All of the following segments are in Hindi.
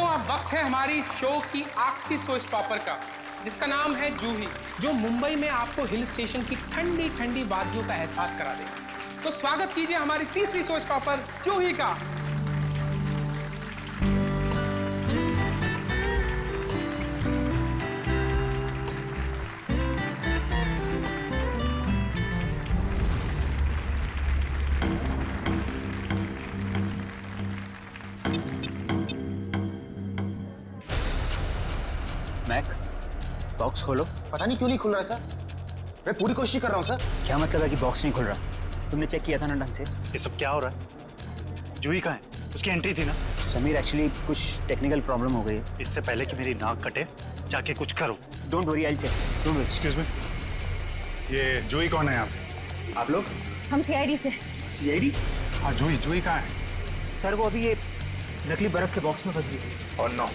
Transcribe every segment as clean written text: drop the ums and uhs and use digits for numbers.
दोस्तों, अब वक्त है हमारी शो की आखिरी शो स्टॉपर का, जिसका नाम है जूही, जो मुंबई में आपको हिल स्टेशन की ठंडी ठंडी वादियों का एहसास करा देगा। तो स्वागत कीजिए हमारी तीसरी शो स्टॉपर जूही का। मैक, बॉक्स खोलो। पता नहीं क्यों नहीं खुल रहा सर। मैं पूरी कोशिश कर रहा हूँ सर। क्या मतलब है कि बॉक्स नहीं खुल रहा? तुमने चेक किया था ना ढंग से? ये सब क्या हो रहा है? जूही कहाँ है? उसकी एंट्री थी ना। समीर, एक्चुअली कुछ टेक्निकल प्रॉब्लम हो गई है। इससे पहले कि मेरी नाक कटे, जाके कुछ करो। Don't worry, I check. Don't worry. Excuse me, ये जूही कौन है आप लोग? हम सीआईडी से। सीआईडी? हाँ, जूही कहाँ है? सर, वो अभी ये नकली बर्फ के बॉक्स में फंस गई। और नो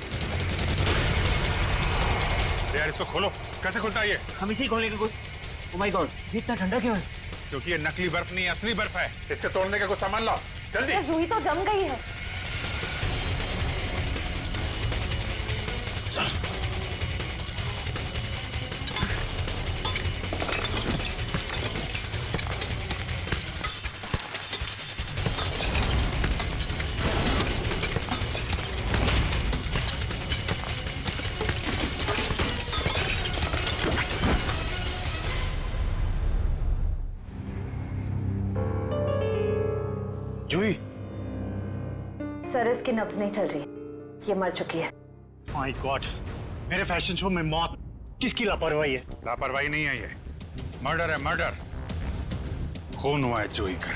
यार, इसको खोलो। कैसे खुलता है ये? हम इसे ही खोलने की कोई। ओह माय गॉड, ये इतना ठंडा क्यों है? क्योंकि ये नकली बर्फ नहीं, असली बर्फ है। इसके तोड़ने का कुछ सामान लाओ जल्दी। सर, जूही तो जम गई है। जूही, सर, इसकी नब्ज नहीं चल रही, ये मर चुकी है। माय गॉड, मेरे फैशन शो में मौत। किसकी लापरवाही है? लापरवाही नहीं है, ये मर्डर है, मर्डर। खून हुआ है जूही का।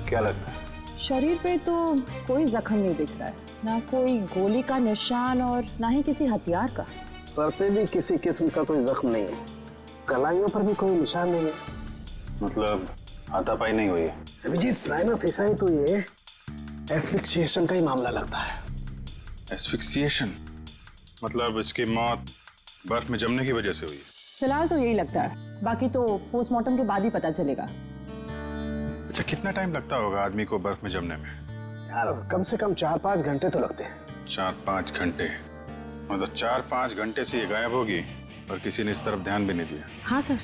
क्या लगता है? शरीर पे तो कोई जख्म नहीं दिख रहा है, ना कोई गोली का निशान और ना ही किसी हथियार का। सर पे भी किसी किस्म का कोई जख्म नहीं है, कलाइयों पर भी कोई निशान नहीं है। मतलब हाथापाई नहीं हुई है? अभिजीत, प्राइमा फेसाई तो ये एस्फिक्सिएशन का ही मामला लगता है। एस्फिक्सिएशन मतलब इसकी मौत बर्फ में जमने की वजह से हुई है? फिलहाल तो यही लगता है, बाकी तो पोस्टमार्टम के बाद ही पता चलेगा। अच्छा, कितना टाइम लगता होगा आदमी को बर्फ में जमने में? यार, कम से कम 4-5 घंटे तो लगते हैं। 4-5 घंटे? मतलब 4-5 घंटे से ये गायब होगी और किसी ने इस तरफ ध्यान भी नहीं दिया। हाँ सर,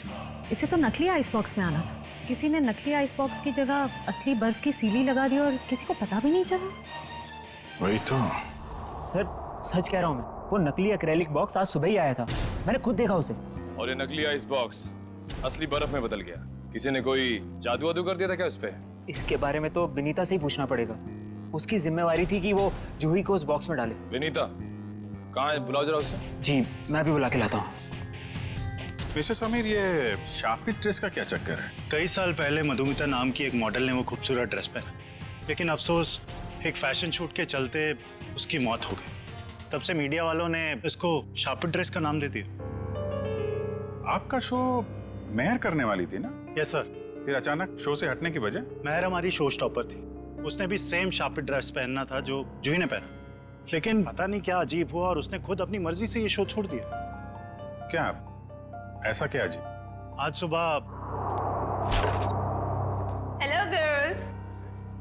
इसे तो नकली आइस बॉक्स में आना था। किसी ने नकली आइस बॉक्स की जगह असली बर्फ की सीली लगा दी और किसी को पता भी नहीं चला। वही तो। सर, सच कह रहा हूँ मैं, वो नकली एक्रेलिक बॉक्स आज सुबह ही आया था। मैंने खुद देखा उसे। और ये नकली आइस बॉक्स असली बर्फ में बदल गया। किसी ने कोई जादू वादू कर दिया था क्या उस पे? इसके बारे में तो विनीता से ही पूछना पड़ेगा। उसकी जिम्मेवारी थी कि वो जूही को उस बॉक्स में डाले। विनीता कहाँ है? बुलाओ जरा उसे। जी, मैं भी बुला के लाता हूँ। मिस्टर समीर, ये शापित ड्रेस का क्या चक्कर है? कई साल पहले मधुमिता नाम की एक मॉडल ने वो खूबसूरत ड्रेस पहना, लेकिन अफसोस एक फैशन शूट के चलते उसकी मौत हो गई। तब से मीडिया वालों ने इसको शापित ड्रेस का नाम दे दिया। आपका शो मेहर करने वाली थी ना? Yes sir. फिर अचानक शो से हटने की वजह? मेहर हमारी शो स्टॉपर थी। उसने भी सेम शापित ड्रेस पहनना था जो जूही ने पहना, लेकिन पता नहीं क्या अजीब हुआ और उसने खुद अपनी मर्जी से ये शो छोड़ दिया। क्या ऐसा क्या जी? आज सुबह। Hello girls.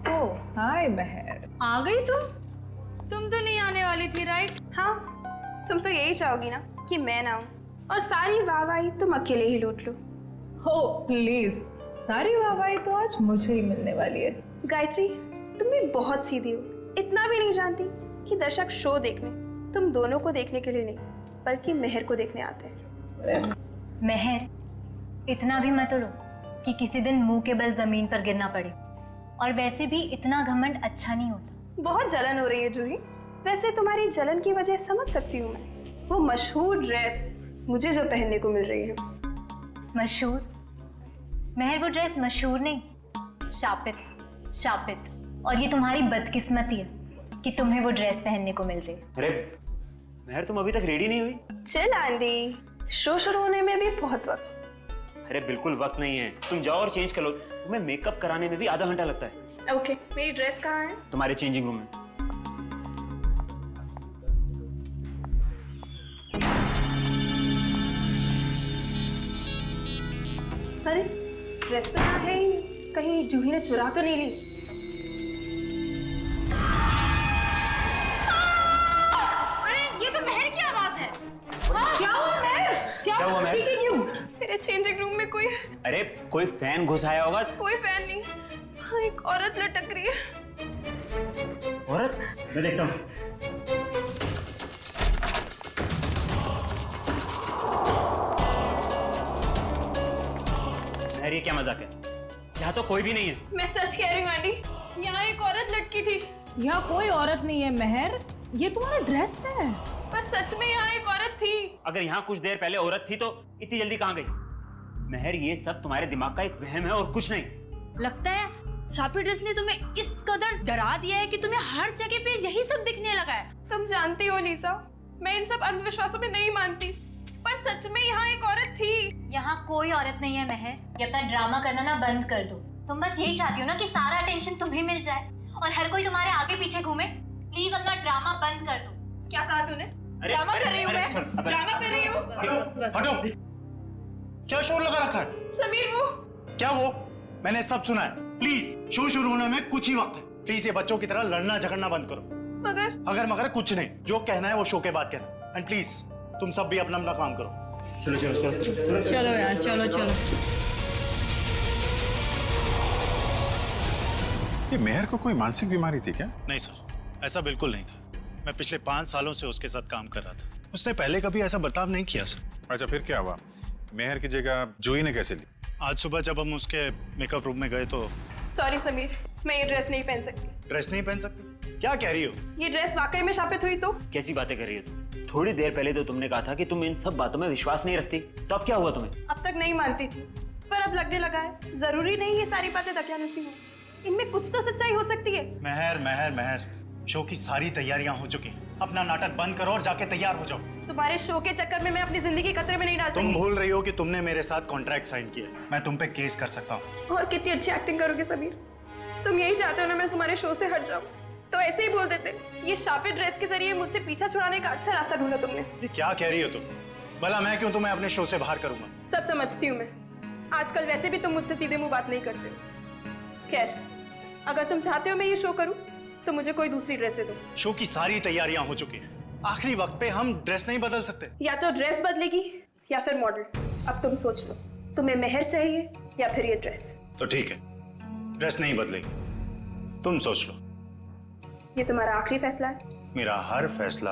ओह, हाय महर, आ गई तुम तो नहीं आने वाली थी, राइट? हाँ, तुम तो यही चाहोगी ना कि मैं ना आऊं और सारी वाहवाही तुम अकेले ही लूट लो। हो प्लीज, सारी वाहवाही तो आज मुझे ही मिलने वाली है। गायत्री, तुम भी बहुत सीधी हो। इतना भी नहीं जानती कि दर्शक शो देखने तुम दोनों को देखने के लिए नहीं, बल्कि मेहर को देखने आते हैं। मेहर, इतना भी मत उड़ो कि किसी दिन मुंह के बल जमीन पर गिरना पड़े। और वैसे भी इतना घमंड अच्छा नहीं होता। बहुत जलन हो रही है जूही। वैसे तुम्हारी जलन की वजह समझ सकती हूँ मैं। वो मशहूर ड्रेस मुझे जो पहनने को मिल रही है। मशहूर? मेहर, वो ड्रेस मशहूर नहीं, शापित है, शापित। और ये तुम्हारी बदकिस्मती है कि तुम्हें वो ड्रेस पहनने को मिल रही है। अरे मेहर, तुम अभी तक रेडी नहीं हुई? चल आंटी, शो शुरू होने में भी बहुत वक्त। अरे बिल्कुल वक्त नहीं है, तुम जाओ और चेंज कर लो। तुम्हें मेकअप कराने में भी आधा घंटा लगता है। ओके, मेरी ड्रेस कहाँ है? तुम्हारे चेंजिंग रूम में। अरे ड्रेस तो यहाँ है ही, कहीं जूही ने चुरा तो नहीं ली? अरे ये तो महर की आवाज है। क्या हुआ महर? क्या हुआ महर? चीखी क्यों? मेरे चेंजिंग रूम में कोई अरे कोई फैन घुस आया होगा। कोई फैन नहीं, हाँ, एक औरत लटक रही है। औरत? मैं देखता हूँ। महर, ये क्या मजाक है? यहाँ तो कोई भी नहीं है। मैं सच कह रही हूँ आंटी, यहाँ एक औरत लटकी थी। यहाँ कोई औरत नहीं है महर, ये तुम्हारा ड्रेस है। पर सच में यहाँ एक औरत थी। अगर यहाँ कुछ देर पहले औरत थी तो इतनी जल्दी कहाँ गई? महर, ये सब तुम्हारे दिमाग का एक वहम है और कुछ नहीं। लगता है शापी ड्रेस ने तुम्हें इस कदर डरा दिया है कि तुम्हें हर जगह पे यही सब दिखने लगा है। तुम जानती हो लीसा, मैं इन सब अंधविश्वासों में नहीं मानती, पर सच में यहाँ एक औरत थी। यहाँ कोई औरत नहीं है महर, ये अपना ड्रामा करना ना बंद कर दो। तुम बस यही चाहती हो ना कि सारा अटेंशन तुम्हें मिल जाए और हर कोई तुम्हारे आगे पीछे घूमे। प्लीज अपना ड्रामा बंद कर दो। क्या कहा तूने? ड्रामा कर रही हूँ मैं, ड्रामा कर रही हूँ। हटो। क्या शोर लगा रखा है? समीर वो क्या वो? मैंने सब सुना है। प्लीज, शो शुरू होने में कुछ ही वक्त है। प्लीज ये बच्चों की तरह लड़ना झगड़ना बंद करो। मगर कुछ नहीं, जो कहना है वो शो के बाद कहना। एंड प्लीज तुम सब भी अपना अपना काम करो। चलो यार, चलो चलो। ये मेहर को कोई मानसिक बीमारी थी क्या? नहीं सर, ऐसा बिल्कुल नहीं था। मैं पिछले 5 सालों से उसके साथ काम कर रहा था। उसने पहले कभी ऐसा बर्ताव नहीं किया सर। अच्छा, फिर क्या हुआ? मेहर की जगह जूही ने कैसे ली? आज सुबह जब हम उसके मेकअप रूम में गए तो। सॉरी समीर, मैं ये ड्रेस नहीं पहन सकती। ड्रेस नहीं पहन सकती? क्या कह रही हो? ये ड्रेस वाकई में शापित हुई तो? कैसी बातें कर रही हो तुम? थोड़ी देर पहले तो तुमने कहा था कि तुम इन सब बातों में विश्वास नहीं रखती, तो अब क्या हुआ तुम्हें? अब तक नहीं मानती थी, पर अब लगने लगा है। जरूरी नहीं ये सारी बातें दकियानुसी हो, इनमें कुछ तो सच्चाई हो सकती है। महर, शो की सारी तैयारियां हो चुकी हैं। अपना नाटक बंद करो और जाके तैयार हो जाओ। तुम्हारे शो के चक्कर में मैं अपनी जिंदगी खतरे में नहीं डाल तुम सकती। भूल रही हो कि तुमने मेरे साथ कॉन्ट्रैक्ट साइन किया है। मैं तुम पे केस कर सकता हूँ। और कितनी अच्छी एक्टिंग करोगे समीर। तुम यही चाहते हो ना मैं तुम्हारे शो से हट जाऊं, तो ऐसे ही बोल देते। ये शापित ड्रेस के जरिए मुझसे पीछा छुड़ाने का अच्छा रास्ता ढूंढा तुमने। ये क्या कह रही हो तुम? भला मैं क्यों तुम्हें अपने शो से बाहर करूंगा? सब समझती हूँ मैं। आजकल वैसे भी तुम मुझसे सीधे मुंह बात नहीं करते हो। खैर, अगर तुम चाहते हो मैं ये शो करूं, तो मुझे कोई दूसरी ड्रेस दे दो। शो की सारी तैयारियां हो चुकी हैं। आखिरी वक्त पे हम ड्रेस नहीं बदल सकते। या तो ड्रेस बदलेगी या फिर मॉडल। अब तुम सोच लो, तुम्हें मेहर चाहिए या फिर ये ड्रेस? तो ठीक है, ड्रेस नहीं बदलेगी, तुम सोच लो। ये तुम्हारा आखिरी फैसला है? मेरा हर फैसला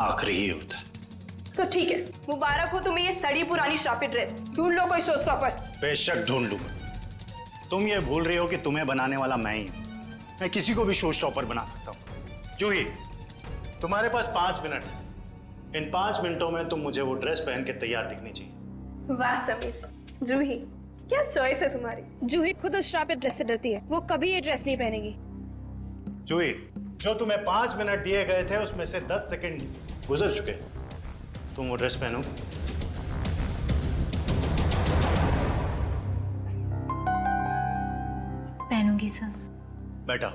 आखिरी ही होता है। तो ठीक है, मुबारक हो तुम्हें ये सड़ी पुरानी शापित ड्रेस। ढूंढ लो कोई शो स्टॉपर। बेशक ढूंढ लूंगा। तुम ये भूल रही हो कि तुम्हें बनाने वाला मैं ही हूं। मैं किसी को भी शो स्टॉपर बना सकता हूँ। जूही, तुम्हारे पास 5 मिनट है। इन 5 मिनटों में तुम मुझे वो ड्रेस पहन के तैयार दिखनी चाहिए। वाह समीर, जूही क्या चॉइस है तुम्हारी। जूही खुद उस शापित ड्रेस से डरती है, वो कभी ये ड्रेस नहीं पहनेगी। जूही, जो तुम्हें 5 मिनट दिए गए थे उसमें से 10 सेकंड गुजर चुके। तुम वो ड्रेस पहनो। पहनूंगी सर। बेटा,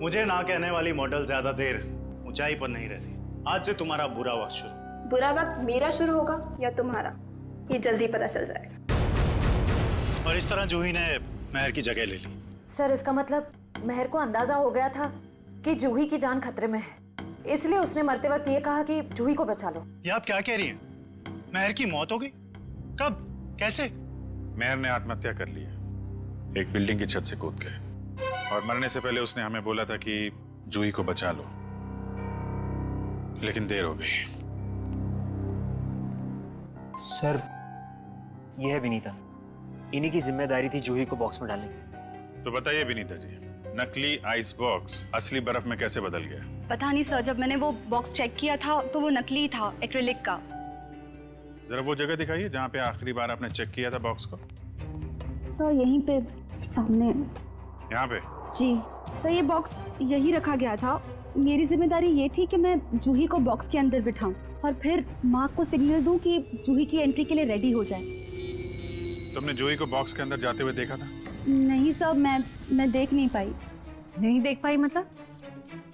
मुझे ना कहने वाली मॉडल ज्यादा देर ऊंचाई पर नहीं रहती। आज से तुम्हारा बुरा वक्त शुरू। बुरा वक्त मेरा शुरू होगा या तुम्हारा, ये जल्दी पता चल जाएगा। और इस तरह जूही ने मेहर की जगह ले ली। सर, इसका मतलब मेहर को अंदाजा हो गया था कि जूही की जान खतरे में है, इसलिए उसने मरते वक्त ये कहा कि जूही को बचा लो। ये आप क्या कह रही हैं? मेहर की मौत हो गई? कब? कैसे? मेहर ने आत्महत्या कर ली है, एक बिल्डिंग की छत से कूद के। और मरने से पहले उसने हमें बोला था कि जूही को बचा लो, लेकिन देर हो गई। सर, यह है विनीता। इन्हीं की जिम्मेदारी थी जूही को बॉक्स में डालने की। तो बताइए विनीता जी, नकली आइस बॉक्स असली बर्फ में कैसे बदल गया? पता नहीं सर, जब मैंने वो बॉक्स चेक किया था तो वो नकली था, एक्रिलिक का। जरा वो जगह दिखाइए जहाँ पे आखिरी बार आपने चेक किया था बॉक्स को। सर यहीं पे सामने। यहाँ पे? जी सर, ये बॉक्स यही रखा गया था। मेरी जिम्मेदारी ये थी कि मैं जूही को बॉक्स के अंदर बिठाऊं और फिर माँ को सिग्नल दूं कि जूही की एंट्री के लिए रेडी हो जाए। तुमने जूही को बॉक्स के अंदर जाते हुए देखा था? नहीं सर, मैं देख नहीं पाई। नहीं देख पाई मतलब?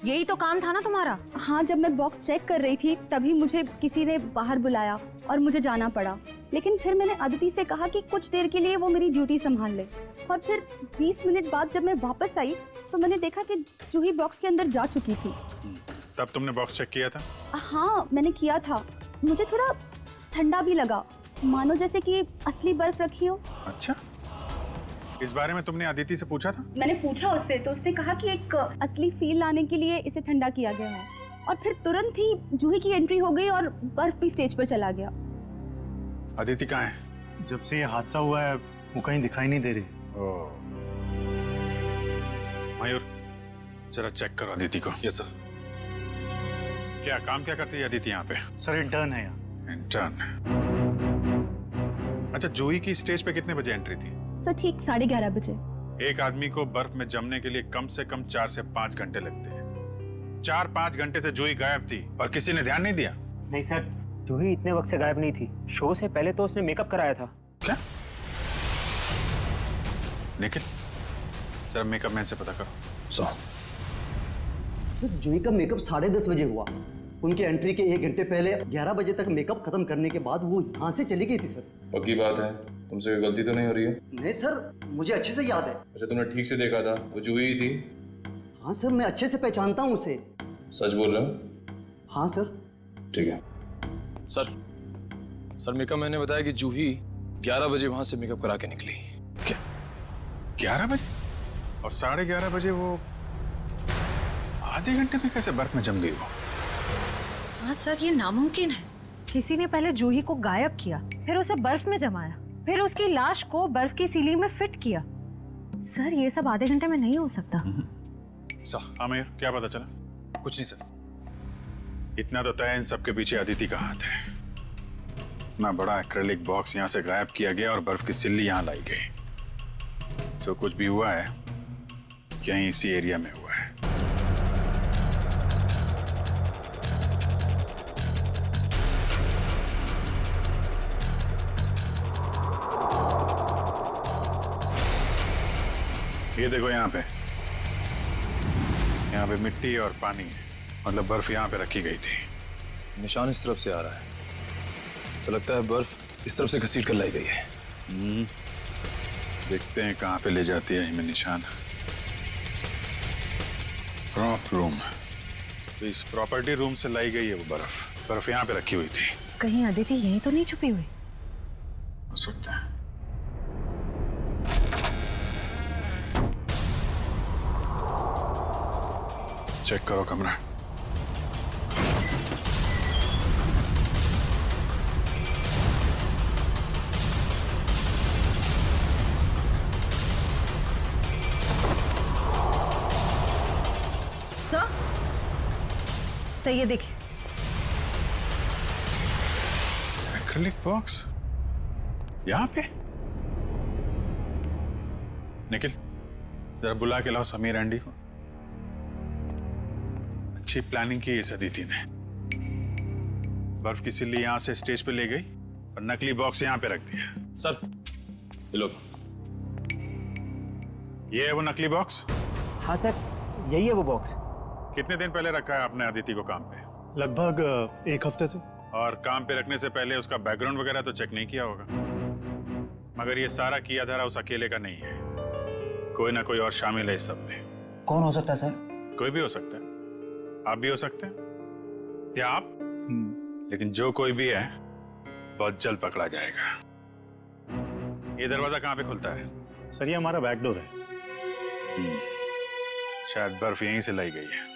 यही तो काम था ना तुम्हारा। हाँ, जब मैं बॉक्स चेक कर रही थी तभी मुझे किसी ने बाहर बुलाया और मुझे जाना पड़ा, लेकिन फिर मैंने अदिति से कहा कि कुछ देर के लिए वो मेरी ड्यूटी संभाल ले। और फिर 20 मिनट बाद जब मैं वापस आई तो मैंने देखा कि जूही बॉक्स के अंदर जा चुकी थी। तब तुमने बॉक्स चेक किया था? हाँ, मैंने किया था। मुझे थोड़ा ठंडा भी लगा, मानो जैसे कि असली बर्फ रखी हो। अच्छा, इस बारे में तुमने अदिति से पूछा था? मैंने पूछा उससे तो उसने कहा कि एक असली फील लाने के लिए इसे ठंडा किया गया है। और फिर तुरंत ही जूही की एंट्री हो गई और बर्फ भी स्टेज पर चला गया। अदिति कहाँ है? जब से ये हादसा हुआ है वो कहीं दिखाई नहीं दे रही। ओह, मयूर जरा चेक करो अदिति को। Yes sir. क्या काम क्या करती है अदिति यहाँ पे? सर इंटर्न है यहाँ। इंटर्न। अच्छा, जूही की स्टेज पे कितने बजे एंट्री थी? सर ठीक 11:30 बजे। एक आदमी को बर्फ में जमने के लिए कम से कम 4 से 5 घंटे लगते हैं। 4-5 घंटे से जूही गायब थी और किसी ने ध्यान नहीं दिया? नहीं सर, जूही इतने वक्त से गायब नहीं थी। शो से पहले तो उसने मेकअप कराया था। क्या? निखिल, जरा मेकअप मैन से पता करो। सर जूही का मेकअप 10:30 बजे हुआ। उनकी एंट्री के 1 घंटे पहले 11 बजे तक मेकअप खत्म करने के बाद वो यहाँ से चली गई थी सर। पक्की बात है, तुमसे कोई गलती तो नहीं हो रही है? नहीं सर, मुझे अच्छे से याद है। अच्छा, तुमने ठीक से देखा था वो जूही ही थी? हाँ सर, मैं अच्छे से पहचानता हूँ उसे। सच बोल रहे हो? हाँ सर। ठीक है सर मेकअप मैंने बताया कि जूही 11 बजे वहां से मेकअप करा के निकली। क्या 11 बजे? और 11:30 बजे वो आधे घंटे में कैसे बर्फ में जम गई वो? हाँ सर, ये नामुमकिन है। किसी ने पहले जूही को गायब किया, फिर उसे बर्फ में जमाया, फिर उसकी लाश को बर्फ की सीलिंग में फिट किया। सर ये सब आधे घंटे में नहीं हो सकता। सर आमिर, क्या पता चला? कुछ नहीं सर। इतना तो तय इन सबके पीछे अदिति का हाथ है। इतना बड़ा एक्रेलिक बॉक्स यहाँ से गायब किया गया और बर्फ की सिल्ली यहाँ लाई गई। जो कुछ भी हुआ है यहीं इसी एरिया में हुआ है। ये देखो, यहाँ पे मिट्टी और पानी है, मतलब बर्फ यहाँ पे रखी गई थी। निशान इस तरफ से आ रहा है। ऐसा लगता है बर्फ इस तरफ से घसीट कर लाई गई है। देखते हैं कहाँ पे ले जाती है हमें निशान। प्रॉप रूम, तो इस प्रॉपर्टी रूम से लाई गई है वो बर्फ यहाँ पे रखी हुई थी। कहीं अदिति यहीं तो नहीं छुपी हुई? हो सकता है। चेक करो कमरा। सर, सही है, देखिए। एक्रिलिक बॉक्स यहाँ पे। निखिल, जरा बुला के लाओ समीर एंडी को। अच्छी प्लानिंग की इस अदिति ने। बर्फ की सिल्ली यहां से स्टेज पे ले गई और नकली बॉक्स यहां पे रख दिया। सर ये लो। ये है वो नकली बॉक्स? हाँ सर, यही है वो बॉक्स। कितने दिन पहले रखा है आपने अदिति को काम पे? लगभग 1 हफ्ते से। और काम पे रखने से पहले उसका बैकग्राउंड वगैरह तो चेक नहीं किया होगा? मगर ये सारा किया धरा उस अकेले का नहीं है, कोई ना कोई और शामिल है इस सब में। कौन हो सकता है सर? कोई भी हो सकता है, आप भी हो सकते हैं, या आप। लेकिन जो कोई भी है बहुत जल्द पकड़ा जाएगा। ये दरवाजा कहाँ पे खुलता है? सर ये हमारा बैक डोर है। शायद बर्फ यहीं से लाई गई है।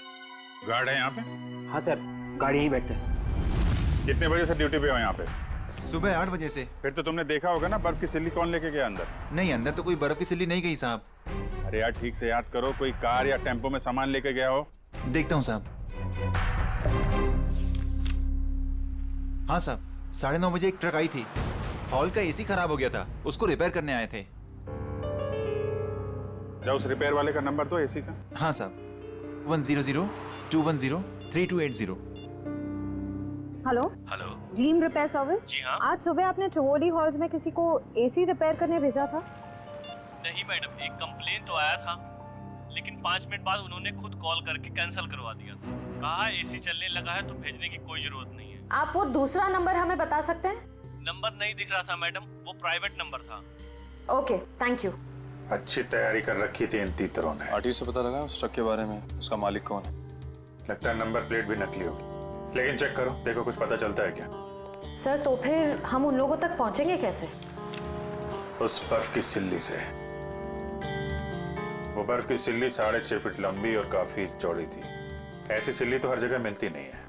गार्ड है यहाँ पे? हाँ सर, गाड़ी यहीं बैठते हैं। कितने बजे से ड्यूटी पे हो यहाँ पे? सुबह 8 बजे से। फिर तो तुमने देखा होगा ना बर्फ की सिल्ली कौन लेके गया अंदर? नहीं, अंदर तो कोई बर्फ की सिल्ली नहीं गई साहब। अरे यार ठीक से याद करो, कोई कार या टेम्पो में सामान लेके गया हो? देखता हूँ साहब। हाँ साहब, 9:30 बजे एक ट्रक आई थी। हॉल का एसी खराब हो गया था, उसको रिपेयर करने आए थे। जाओ उस रिपेयर वाले का नंबर दो एसी का। हाँ साहब, 100-210-3280। Hello hello, gleam repair service. जी हाँ। आज सुबह आपने ट्रोली हॉल्स में किसी को एसी रिपेयर करने भेजा था? नहीं मैडम, एक कंप्लेन तो आया था, लेकिन 5 मिनट बाद उन्होंने खुद कॉल करके कैंसिल करवा दिया था। कहा एसी चलने लगा है तो भेजने की कोई जरूरत नहीं है। आप वो दूसरा नंबर हमें बता सकते हैं? नंबर नहीं दिख रहा था मैडम, वो प्राइवेट नंबर था। Okay, thank you. अच्छी तैयारी कर रखी थी इन तीतरों ने। आरटीओ से पता लगा उस ट्रक के बारे में, उसका मालिक कौन है? लगता है नंबर प्लेट भी नकली होगी, लेकिन चेक करो, देखो कुछ पता चलता है क्या। सर तो फिर हम उन लोगों तक पहुंचेंगे कैसे? उस बर्फ की सिल्ली से। वो बर्फ की सिल्ली 6.5 फीट लंबी और काफी चौड़ी थी। ऐसी सिल्ली तो हर जगह मिलती नहीं है।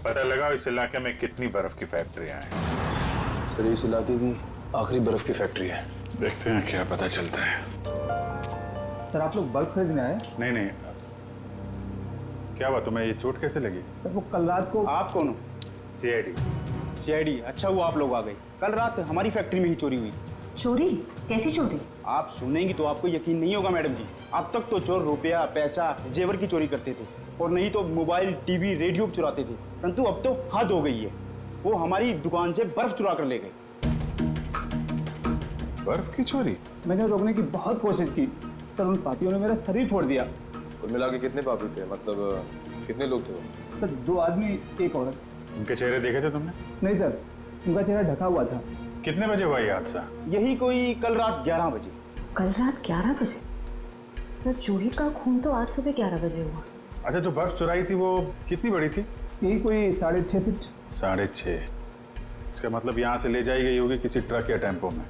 पता लगा इस इलाके में कितनी बर्फ की फैक्ट्रियां हैं। सर इस इलाके की आखिरी बर्फ की फैक्ट्री है। देखते हैं क्या पता चलता है। सर आप लोग बल्ब खरीदने आए? नहीं, क्या हुआ तुम्हें? ये चोट कैसे लगी? सर वो कल रात को। आप कौन हो? CID। अच्छा वो आप लोग आ गए। कल रात हमारी फैक्ट्री में ही चोरी हुई। चोरी? कैसी चोरी? आप सुनेंगी तो आपको यकीन नहीं होगा मैडम जी। अब तक तो चोर रुपया, पैसा, जेवर की चोरी करते थे और नहीं तो मोबाइल, टीवी, रेडियो चुराते थे, परंतु अब तो हद हो गई है। वो हमारी दुकान से बर्फ चुरा कर ले गए। बर्फ की चोरी? मैंने रोकने की बहुत कोशिश की सर, उन पापियों ने मेरा शरीर फोड़ दिया। कुल मिला के कितने पापी थे, मतलब कितने लोग थे वो? सर 2 आदमी 1 औरत। उनके चेहरे देखे थे तुमने? नहीं सर, उनका चेहरा ढका हुआ था। कितने बजे हुआ ये हादसा? यही कोई कल रात 11 बजे। कल रात 11 बजे? सर जूही का खून तो आज सुबह 11 बजे हुआ। अच्छा, जो बर्फ चुराई थी वो कितनी बड़ी थी? यही कोई 6.5 फीट। 6.5? इसका मतलब यहाँ से ले जाई गई होगी किसी ट्रक या टेम्पो में,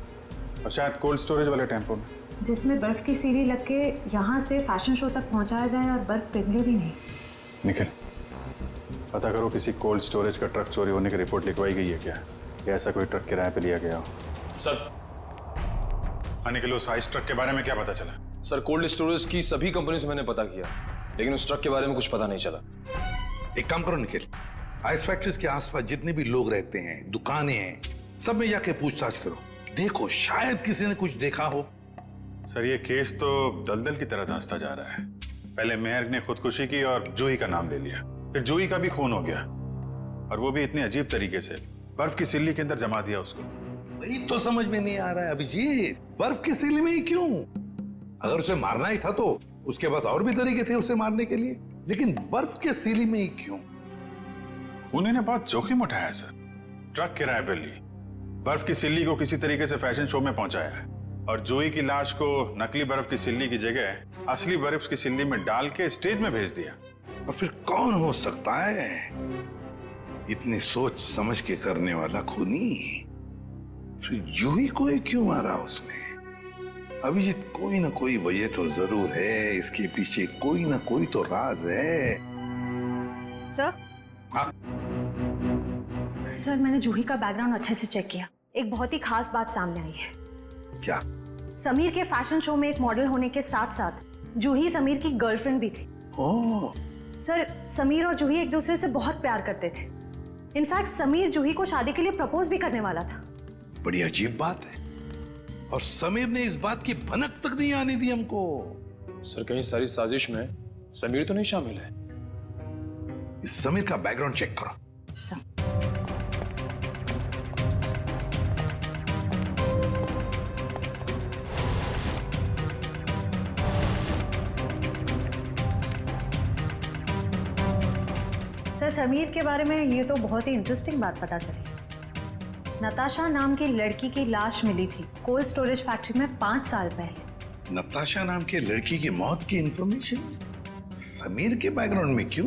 और शायद कोल्ड स्टोरेज वाले टेम्पो में, जिसमें बर्फ की सीढ़ी लग के यहाँ से फैशन शो तक पहुँचाया जाए और बर्फ पिघले भी नहीं। निखिल, पता करो किसी कोल्ड स्टोरेज का ट्रक चोरी होने की रिपोर्ट लिखवाई गई है क्या? या ऐसा कोई ट्रक किराए पे लिया गया हो? सर निखिल, उस आइस ट्रक के बारे में क्या पता चला? सर कोल्ड स्टोरेज की सभी कंपनी से मैंने पता किया, लेकिन उस ट्रक के बारे में कुछ पता नहीं चला। एक काम करो निखिल, आइस फैक्ट्रीज के आसपास जितने भी लोग रहते हैं, दुकानें हैं, सब में जाके पूछताछ करो। देखो शायद किसी ने कुछ देखा हो। सर ये केस तो दलदल की तरह धंसता जा रहा है। पहले मेहर ने खुदकुशी की और जूही का नाम ले लिया, फिर जूही का भी खून हो गया, और वो भी इतनी अजीब तरीके से। बर्फ की सिल्ली के अंदर जमा दिया उसको। वही तो समझ में नहीं आ रहा है अभिजीत, बर्फ की सिल्ली में ही क्यों? अगर उसे मारना ही था तो उसके पास और भी तरीके थे उसे मारने के लिए, लेकिन बर्फ के सिल्ली में ही क्यों? खूनी ने बहुत जोखिम उठाया सर। ट्रक किराए पर ली, बर्फ की सिल्ली को किसी तरीके से फैशन शो में पहुंचाया है, और जूही की लाश को नकली बर्फ की सिल्ली की जगह असली बर्फ की सिल्ली में डाल के स्टेज में भेज दिया। और फिर कौन हो सकता है इतनी सोच समझ के करने वाला खूनी? फिर जूही को ही क्यों मारा उसने? अभिजीत, कोई ना कोई वजह तो जरूर है, इसके पीछे कोई ना कोई तो राज है। सर? हाँ? सर मैंने जूही का बैकग्राउंड अच्छे से चेक किया। एक बहुत ही खास बात सामने आई है। क्या? समीर के फैशन शो में एक मॉडल होने के साथ साथ जूही समीर की गर्लफ्रेंड भी थी। ओह। सर समीर और जूही एक दूसरे से बहुत प्यार करते थे। इनफैक्ट समीर जूही को शादी के लिए प्रपोज भी करने वाला था। बड़ी अजीब बात है, और समीर ने इस बात की भनक तक नहीं आने दी हमको। सर कहीं सारी साजिश में समीर तो नहीं शामिल है? इस समीर का बैकग्राउंड चेक करो। सर समीर के बारे में ये तो बहुत ही इंटरेस्टिंग बात पता चली। नताशा नाम की लड़की की लाश मिली थी कोल्ड स्टोरेज फैक्ट्री में 5 साल पहले। नताशा नाम के लड़की की मौत की इंफॉर्मेशन समीर के बैकग्राउंड में क्यों?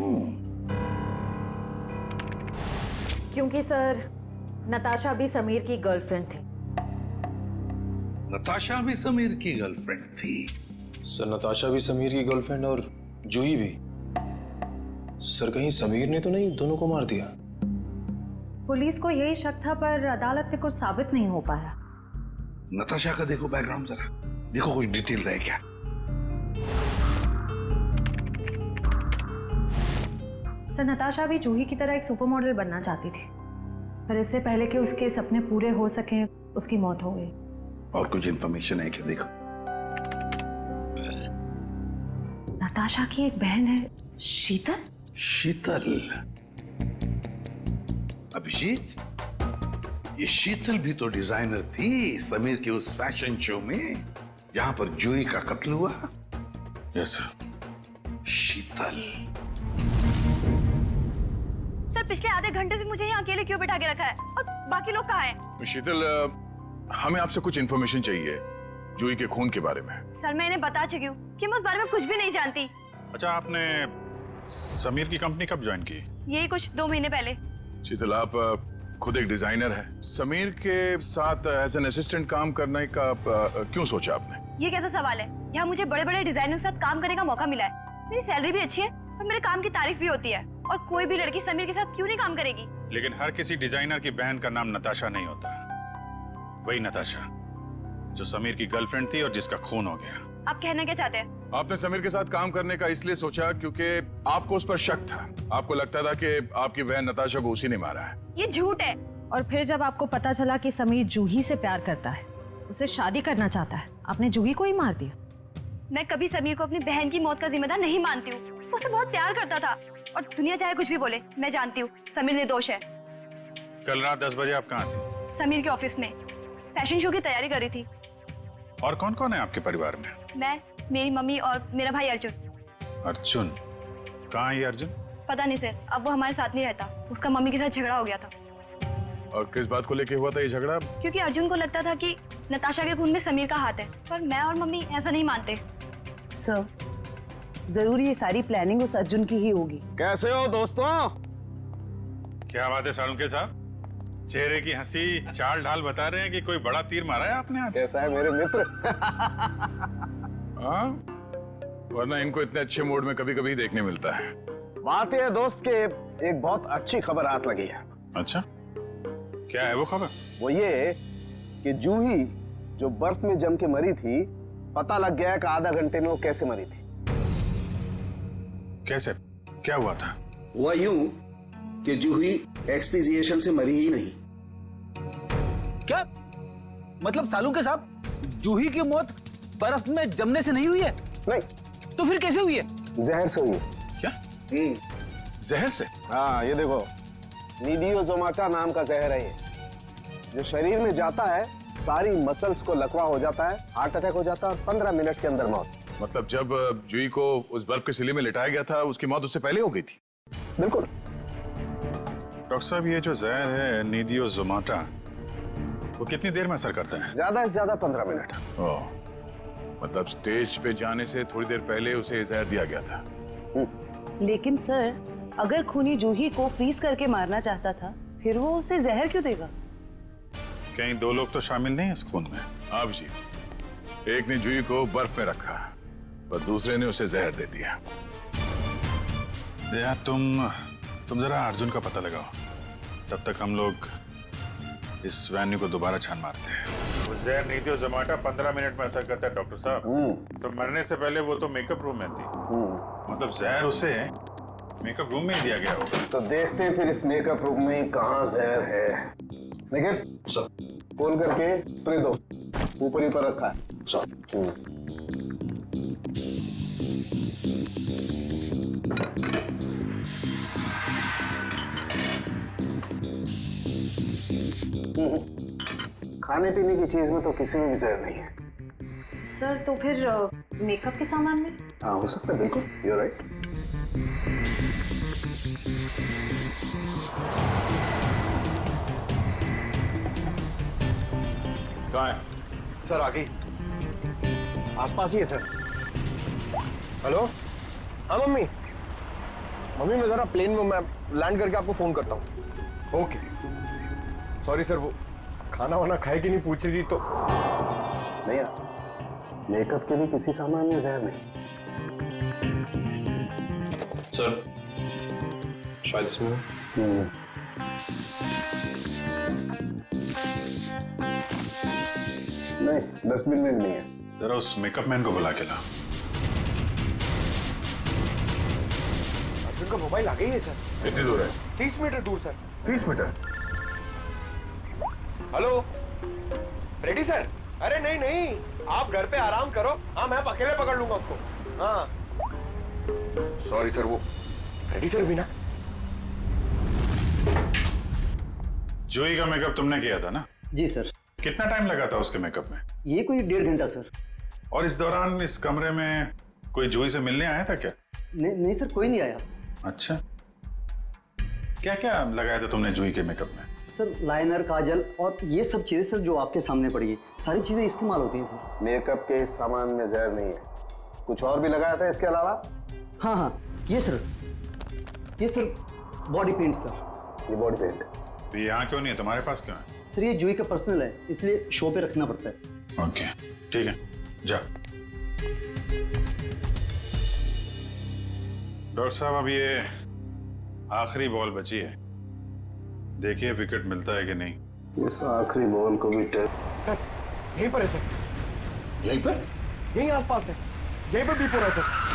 क्योंकि सर नताशा भी समीर की गर्लफ्रेंड थी। नताशा भी समीर की गर्लफ्रेंड थी? सर नताशा भी समीर की गर्लफ्रेंड और जूही भी। सर कहीं समीर ने तो नहीं दोनों को मार दिया? पुलिस को यही शक था, पर अदालत में कुछ साबित नहीं हो पाया। नताशा का देखो बैकग्राउंड जरा, देखो कुछ डिटेल्स है क्या? सर नताशा भी जूही की तरह एक सुपर मॉडल बनना चाहती थी, पर इससे पहले कि उसके सपने पूरे हो सके उसकी मौत हो गई। और कुछ इंफॉर्मेशन है क्या? देखो नताशा की एक बहन है शीतल। शीतल? अभिजीत, ये शीतल भी तो डिजाइनर थी समीर के उस फैशन शो में जहां पर जूही का कत्ल हुआ। Yes sir. शीतल। सर पिछले आधे घंटे से मुझे यहाँ अकेले क्यों बिठा के रखा है और बाकी लोग कहाँ हैं? शीतल, हमें आपसे कुछ इन्फॉर्मेशन चाहिए जूही के खून के बारे में। सर मैं इन्हें बता चुकी हूँ कि मैं उस बारे में कुछ भी नहीं जानती। अच्छा, आपने समीर की कंपनी कब ज्वाइन की? यही कुछ 2 महीने पहले। शीतल, आप खुद एक डिजाइनर है, समीर के साथ एज एन असिस्टेंट काम करने का क्यों सोचा आपने? ये कैसा सवाल है? यहाँ मुझे बड़े बड़े डिजाइनर के साथ काम करने का मौका मिला है, मेरी सैलरी भी अच्छी है और मेरे काम की तारीफ भी होती है, और कोई भी लड़की समीर के साथ क्यों नहीं काम करेगी? लेकिन हर किसी डिजाइनर की बहन का नाम नताशा नहीं होता। वही नताशा जो समीर की गर्लफ्रेंड थी और जिसका खून हो गया। आप कहना क्या चाहते हैं? आपने समीर के साथ काम करने का इसलिए सोचा क्योंकि आपको उस पर शक था, आपको लगता था कि आपकी बहन नताशा को उसी ने मारा है। ये झूठ है। और फिर जब आपको पता चला कि समीर जूही से प्यार करता है, उसे शादी करना चाहता है, आपने जूही को ही मार दिया। मैं कभी समीर को अपनी बहन की मौत का जिम्मेदार नहीं मानती हूँ। वो उसे बहुत प्यार करता था, और दुनिया चाहे कुछ भी बोले, मैं जानती हूँ समीर निर्दोष है। कल रात 10 बजे आप कहाँ थे? समीर के ऑफिस में फैशन शो की तैयारी कर रही थी। और कौन कौन है आपके परिवार में? मैं, मेरी मम्मी और मेरा भाई अर्जुन। अर्जुन? कहाँ है अर्जुन? पता नहीं सर, अब वो हमारे साथ नहीं रहता। उसका मम्मी के साथ झगड़ा हो गया था। और किस बात को लेके हुआ था ये झगड़ा? क्योंकि अर्जुन को लगता था कि नताशा के खून में समीर का हाथ है, पर मैं और मम्मी ऐसा नहीं मानते। सर, जरूर ये सारी प्लानिंग उस अर्जुन की ही होगी। कैसे हो दोस्तों? क्या बात है सालुंके साहब, चेहरे की हंसी चाल ढाल बता रहे हैं कि कोई बड़ा तीर मारा है आपने आज। कैसा है मेरे मित्र? हाँ, वरना इनको इतने अच्छे मूड में कभी कभी देखने मिलता है। बात यह है दोस्त के एक बहुत अच्छी खबर हाथ लगी है। अच्छा, क्या है वो खबर? वो ये कि जूही जो बर्फ में जम के मरी थी, पता लग गया कि आधा घंटे में वो कैसे मरी थी। कैसे? क्या हुआ था? हुआ यूं कि जूही एक्सपीजिएशन से मरी ही नहीं। क्या मतलब सालुंके साहब, जूही की मौत बर्फ में जमने से नहीं हुई है? नहीं। तो फिर कैसे हुई है? जहर से हुई है। क्या? जहर से? हाँ, ये देखो, नीडियोजोमाटा नाम का जहर है ये, जो शरीर में जाता है सारी मसल्स को लकवा हो जाता है, हार्ट अटैक हो जाता है और 15 मिनट के अंदर मौत। मतलब जब जूही को उस बर्फ के सिले में लिटाया गया था, उसकी मौत उससे पहले हो गई थी? बिल्कुल। डॉक्टर साहब, ये जो जहर है नीडियोजोमाटा, वो कितनी देर में असर करता है? ज्यादा से ज्यादा 15 मिनट। ओह, मतलब स्टेज पे जाने से थोड़ी देर पहले उसे जहर दिया गया था। लेकिन सर, अगर खूनी जूही को फ्रीज करके मारना चाहता था, फिर वो उसे जहर क्यों देगा? कहीं 2 लोग तो शामिल नहीं है इस खून में? आप जी, एक ने जूही को बर्फ में रखा और दूसरे ने उसे जहर दे दिया। यार तुम जरा अर्जुन का पता लगाओ, तब तक हम लोग इस वेन्यू को दोबारा छान मारते हैं। वो जहर नीडियोजोमाटा 15 मिनट में असर करता है डॉक्टर साहब। तो मरने से पहले वो तो मेकअप रूम में थी, मतलब जहर उसे मेकअप रूम में ही दिया गया होगा। तो देखते हैं फिर इस मेकअप रूम में कहाँ जहर है। लेकिन फोन करके स्प्रे दो, ऊपर ही पर रखा है। खाने पीने की चीज में तो किसी में भी जहर नहीं है। सर, तो फिर मेकअप के सामान में? हाँ, हो सकता है, बिल्कुल, यू आर राइट। कहाँ है? सर, आ गई, आसपास ही है सर। हेलो? हाँ मम्मी, मैं जरा प्लेन में, मैं लैंड करके आपको फोन करता हूँ। ओके। सॉरी सर, वो खाना वाना खाए कि नहीं पूछ रही थी तो। नहीं यार, मेकअप के लिए किसी सामान में जहर नहीं। सर, शायद इसमें। नहीं, डस्टबिन में भी नहीं है। जरा उस मेकअप मैन को बुला के ला। अर्जुन का मोबाइल आ गई है सर। कितनी दूर है? 30 मीटर दूर sir. 30 metre? Hello, ready sir? अरे नहीं नहीं, आप घर पे आराम करो। हाँ, मैं अकेले पकड़ लूंगा उसको। हाँ सॉरी सर, वो रेडी सर भी ना। जूही का मेकअप तुमने किया था ना? जी सर। कितना टाइम लगा था उसके मेकअप में? ये कोई 1.5 घंटा सर। और इस दौरान इस कमरे में कोई जूही से मिलने आया था क्या? नहीं सर, कोई नहीं आया। अच्छा, क्या क्या लगाया था तुमने जूही के मेकअप में? सर लाइनर, काजल और ये सब चीजें सर जो आपके सामने पड़ी है, सारी चीजें इस्तेमाल होती हैं सर। मेकअप के इस सामान में जहर नहीं है। कुछ और भी लगाया था इसके अलावा? हाँ हाँ, ये सर बॉडी पेंट सर। ये बॉडी पेंट तो यहाँ क्यों नहीं है, तुम्हारे पास क्यों है? सर ये जूही का पर्सनल है, इसलिए शो पे रखना पड़ता है। ओके ठीक है, जा। डॉक्टर साहब अब ये आखिरी बॉल बची है, देखिए विकेट मिलता है कि नहीं। इस आखिरी बॉल को भी टेस्ट। सर यहीं पर है सर। यहीं पर? यहीं आसपास है, यहीं पर डीप हो रहा है सर।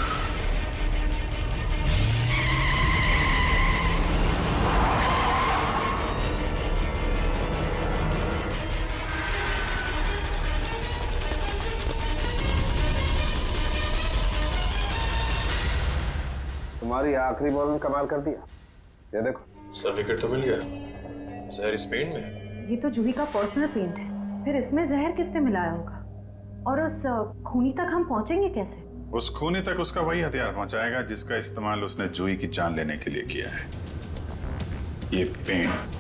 तुम्हारी आखिरी बॉल ने कमाल कर दिया। ये देखो सर, विकेट तो मिल गया। जहर इस पेंट में है। ये तो जूही का पर्सनल पेंट है, फिर इसमें जहर किसने मिलाया होगा? और उस खूनी तक हम पहुंचेंगे कैसे? उस खूनी तक उसका वही हथियार पहुंचाएगा जिसका इस्तेमाल उसने जूही की जान लेने के लिए किया है, ये पेंट।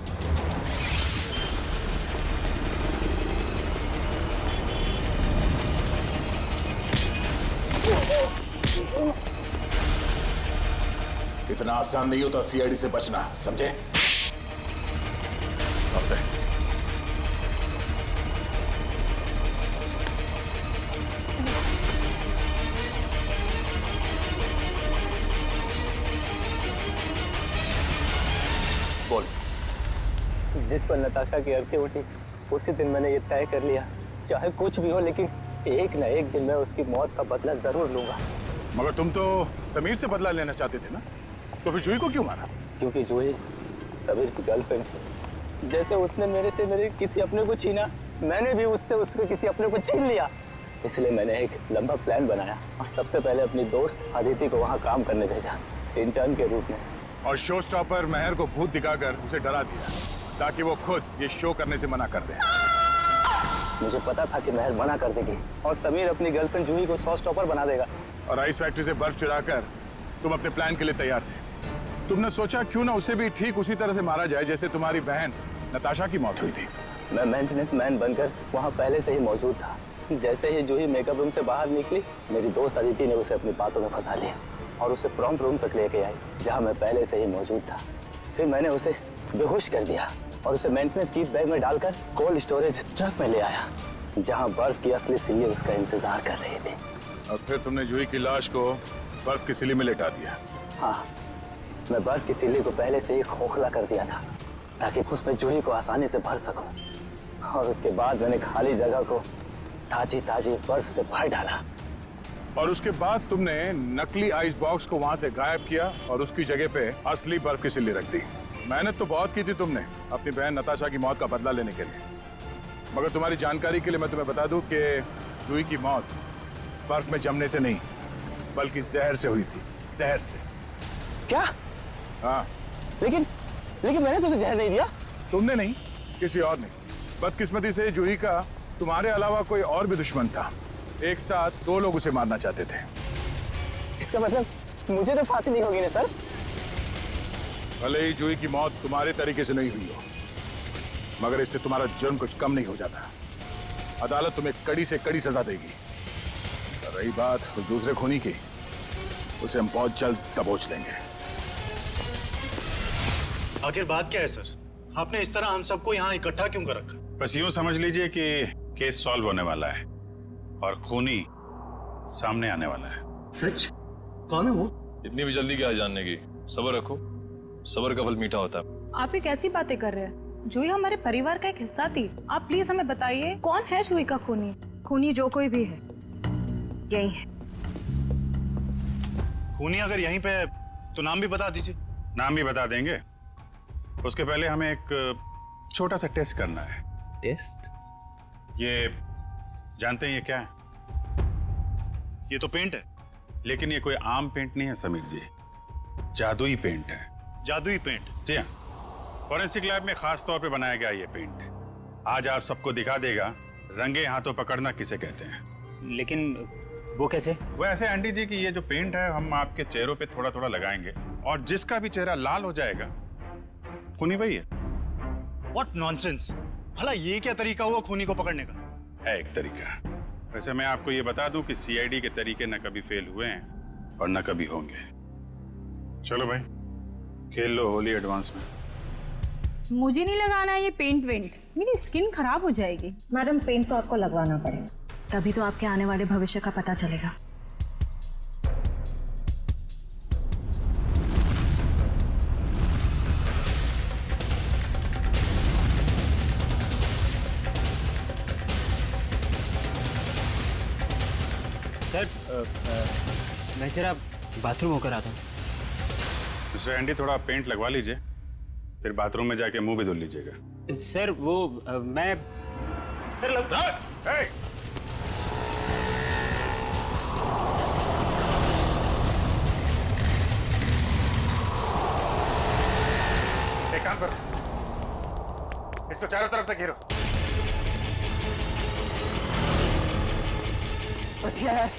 इतना आसान नहीं होता सीआईडी से बचना, समझे? आपसे बोल। जिस पर नताशा की अर्थी उठी उसी दिन मैंने ये तय कर लिया, चाहे कुछ भी हो लेकिन एक न एक दिन मैं उसकी मौत का बदला जरूर लूंगा। मगर तुम तो समीर से बदला लेना चाहते थे ना, तो फिर जूही को क्यों मारा? क्योंकि जूही समीर की गर्लफ्रेंड थी। जैसे उसने मेरे से मेरे किसी अपने को छीना, मैंने भी उससे उसके किसी अपने को छीन लिया। इसलिए मैंने एक लंबा प्लान बनाया और सबसे पहले अपनी दोस्त अदिति को वहाँ काम करने भेजा, इंटर्न के रूप में। और शो स्टॉपर महर को भूत दिखाकर उसे डरा दिया ताकि वो खुद ये शो करने से मना कर दे। मुझे पता था कि महर मना कर देगी और समीर अपनी गर्लफ्रेंड जूही को शो स्टॉपर बना देगा। और आइस फैक्ट्री से बर्फ चुराकर तुम अपने प्लान के लिए तैयार थे। तुमने सोचा क्यों ना उसे भी ठीक उसी तरह से मारा जाए जैसे तुम्हारी बहन नताशा की मौत हुई थी। मैं मेंटेनेंस मैन बनकर वहाँ पहले से ही मौजूद था। जैसे ही जूही मेकअप रूम से बाहर निकली, मेरी दोस्त अदिति ने उसे अपनी बातों में फंसा लिया और उसे प्रॉम्प्ट रूम तक लेके आई जहाँ मैं पहले से ही मौजूद था। फिर मैंने उसे बेहोश कर दिया और उसे मेंटेनेंस किट बैग में डालकर कोल्ड स्टोरेज ट्रक में ले आया जहाँ बर्फ की असली सिल्ली उसका इंतजार कर रही थी। और फिर तुमने जूही की लाश को बर्फ की सिल्ली में लेटा दिया। हाँ, मैं बर्फ की सिल्ली को पहले से ही खोखला कर दिया था ताकि उसमें जूही को आसानी से भर सकूं। और उसके बाद मैंने खाली जगह को ताजी ताजी बर्फ से भर डाला। और उसके बाद तुमने नकली आइस बॉक्स को वहां से गायब किया और उसकी जगह पे असली बर्फ की सिल्ली रख दी। मेहनत तो बहुत की थी तुमने अपनी बहन नताशा की मौत का बदला लेने के लिए, मगर तुम्हारी जानकारी के लिए मैं तुम्हें बता दूं कि जूही की मौत बर्फ में जमने से नहीं बल्कि जहर से हुई थी। जहर से। क्या? हाँ। लेकिन मैंने तो उसे जहर नहीं दिया। तुमने नहीं, किसी और ने। बदकिस्मती से जूही का तुम्हारे अलावा कोई और भी दुश्मन था। एक साथ दो लोग उसे मारना चाहते थे। इसका मतलब मुझे तो फांसी नहीं होगी ना सर? भले ही जूही की मौत तुम्हारे तरीके से नहीं हुई हो, मगर इससे तुम्हारा जुर्म कुछ कम नहीं हो जाता। अदालत तुम्हें कड़ी से कड़ी सजा देगी। रही बात उस दूसरे खूनी की, उसे हम बहुत जल्द दबोच लेंगे। आखिर बात क्या है सर? आपने इस तरह हम सबको यहाँ इकट्ठा क्यों कर रखा? बस यूं समझ लीजिए कि केस सॉल्व होने वाला है और खूनी सामने आने वाला है। सच? कौन है वो? इतनी भी जल्दी क्या है जानने की? सब्र रखो, सब्र का फल मीठा होता है। आप ये कैसी बातें कर रहे हैं? जूही हमारे परिवार का एक हिस्सा थी। आप प्लीज हमें बताइए कौन है जूही का खूनी? खूनी जो कोई भी है यही है। खूनी अगर यहीं पे है तो नाम भी बता दीजिए। नाम भी बता देंगे, उसके पहले हमें एक छोटा सा टेस्ट करना है। टेस्ट? ये जानते हैं ये क्या है? ये तो पेंट है। लेकिन ये कोई आम पेंट नहीं है समीर जी, जादुई पेंट है। जादुई पेंट? जी हाँ, फॉरेंसिक लैब में खास तौर पे बनाया गया ये पेंट। आज आप सबको दिखा देगा रंगे हाथों पकड़ना किसे कहते हैं। लेकिन वो कैसे? वो ऐसे आंटी जी कि ये जो पेंट है हम आपके चेहरों पे थोड़ा थोड़ा लगाएंगे और जिसका भी चेहरा लाल हो जाएगा खूनी वही है। What nonsense! भला ये क्या तरीका हुआ खूनी को पकड़ने का? है एक तरीका। वैसे मैं आपको ये बता दूं कि सीआईडी के तरीके न कभी फेल हुए हैं और न कभी होंगे। चलो भाई, खेल लो होली एडवांस में। मुझे नहीं लगाना है ये पेंट वेंट, मेरी स्किन खराब हो जाएगी। मैडम, पेंट तो आपको लगवाना पड़ेगा, तभी तो आपके आने वाले भविष्य का पता चलेगा। सर मैं जरा बाथरूम होकर आता हूँ। मिस्टर एंडी, थोड़ा पेंट लगवा लीजिए, फिर बाथरूम में जाके मुंह भी धुल लीजिएगा। सर वो मैं सर एक काम करो, इसको चारों तरफ से घेरो। बच गया है।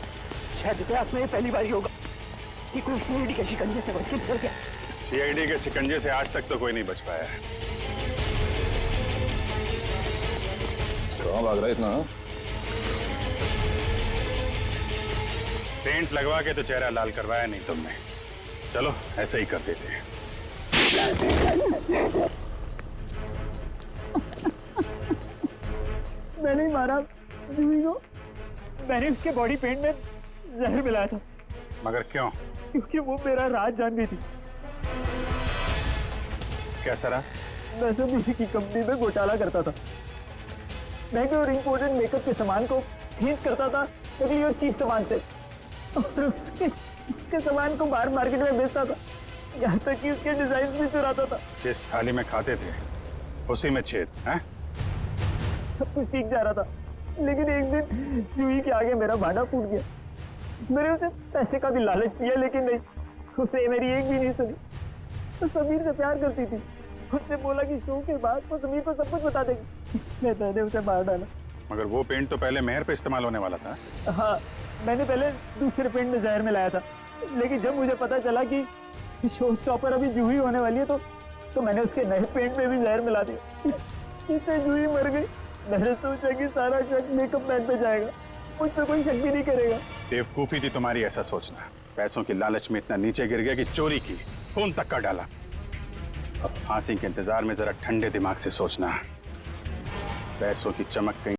शायद इतिहास में ये पहली बार ही होगा कि कोई सीआईडी के शिकंजे से बच के निकल गया। सीआईडी के शिकंजे से आज तक तो कोई नहीं बच पाया है। कहाँ भाग रहा है इतना? पेंट लगवा के तो चेहरा लाल करवाया नहीं तुमने। चलो ऐसे ही कर देते हैं। मैंने ही मारा जूही को। मैंने उसके बॉडी पेंट में जहर मिलाया था। मगर क्यों? क्योंकि वो मेरा राज जानती थी। कैसा राज? मैं तो किसी की कंपनी में घोटाला करता था। महंगे और इम्पोर्टेंट मेकअप के सामान को खींच करता था नकली और चीप सामान से, और उसके सामान को बाहर मार्केट में बेचता था, यहाँ तक कि उसके डिजाइन भी चुराता था। जिस थाली में खाते थे उसी में छेद है? सब कुछ ठीक जा रहा था, लेकिन एक दिन जूही के आगे मेरा भांडा फूट गया। मैंने उसे पैसे का भी लालच दिया, लेकिन नहीं, उसने मेरी एक भी नहीं सुनी। तो समीर से प्यार करती थी, उसने बोला कि शो के बाद वो समीर को सब कुछ बता देगी। मैंने उसे मार डाला। मगर वो पेंट तो पहले मेहर पे इस्तेमाल होने वाला था। हाँ, मैंने पहले दूसरे पेंट में जहर मिलाया था, लेकिन जब मुझे पता चला कि शो स्टॉपर अभी जूही होने वाली है तो मैंने उसके नए पेंट में भी जहर मिला दिया। इससे जूही मर गई। मैंने सोचा कि सारा शक मेकअप मैन पे जाएगा, मुझ पे कोई शक भी नहीं करेगा। बेवकूफी थी तुम्हारी ऐसा सोचना। पैसों की लालच में इतना नीचे गिर गया कि चोरी की, खून तक का डाला। अब फांसी के इंतजार में जरा ठंडे दिमाग से सोचना। पैसों की चमक कहीं